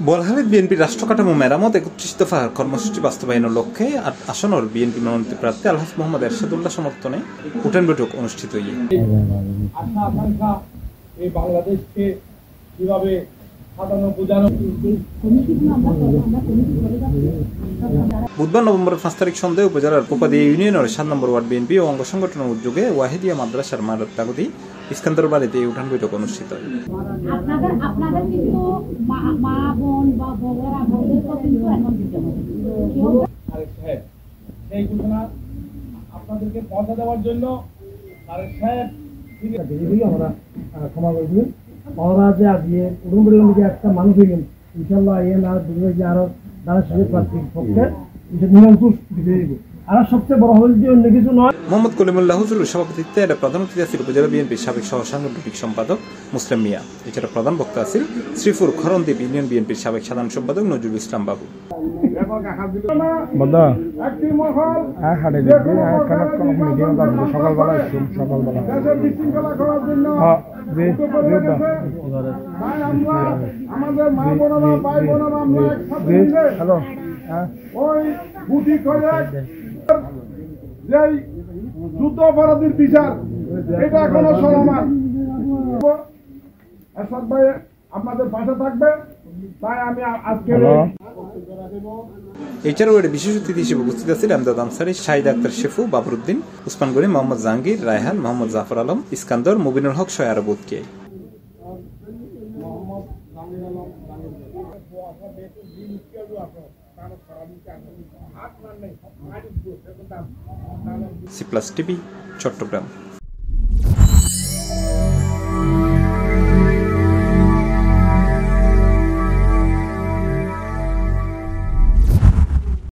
বোয়ালখালীত বিএনপির রাষ্ট্র কাঠামো মেরামত ৩১ দফা কর্মসূচি বাস্তবায়নের লক্ষ্যে আসনের বিএনপি মনোনীত প্রার্থী আলহাজ মোহাম্মদ এরশাদুল্লাহ সমর্থনে উঠান বৈঠক অনুষ্ঠিত বাংলাদেশকে কিভাবে বুধবার নভেম্বরের ৫ তারিখ সন্ধ্যায় উপজেলার কোপাদিয়া ইউনিয়নের ৭ নম্বর ওয়ার্ড বিএনপি ও অঙ্গ সংগঠনের উদ্যোগে ওয়াহিদিয়া মাদ্রাসার মারতাগদি ইস্কান্দার বাড়িতে এই উঠান বৈঠক অনুষ্ঠিত হয়। আপনাদেরকে পৌঁছে দেওয়ার জন্য ক্ষমা করে দিন। ওরা যে আজকে উড়ুমুড়ি একটা মানুষ হইলেন ইনশাল্লাহ আরো তারা সাহেব প্রার্থীর পক্ষে নিরঙ্কুশ বিজয়ী আর সবচেয়ে বড় হল যে অন্য কিছু নয়। মোহাম্মদ কলিমুল্লাহ হুজুরের সভাপতিত্বে এটা প্রধান অতিথি আছেন উপজেলা বিএনপির সাবেক সহ সাংগঠনিক সম্পাদক মুসলিম মিয়া। এছাড়া প্রধান বক্তা আছেন শ্রীপুর খরণদ্বীপ ইউনিয়ন বিএনপির সাবেক সাধারণ সম্পাদক নজরুল ইসলাম বাবু। যুদ্ধ অপরাধীর বিচার এটা এখনো চলমান। এরশাদ ভাই আপনাদের পাশে থাকবে, তাই আমি আজকে এছাড়াও এর বিশেষ অতিথি হিসেবে উপস্থিত আছেন আমদাদ আনসারি, শাহিদ আক্তার শেফু, বাবরুদ্দিন, উসমান গনি, মোহাম্মদ জাহাঙ্গীর, রায়হান, মোহাম্মদ জাফর আলম, ইস্কান্দর, মুবিনুল হক সহ আরো বোধ কে C+ TV চট্টগ্রাম।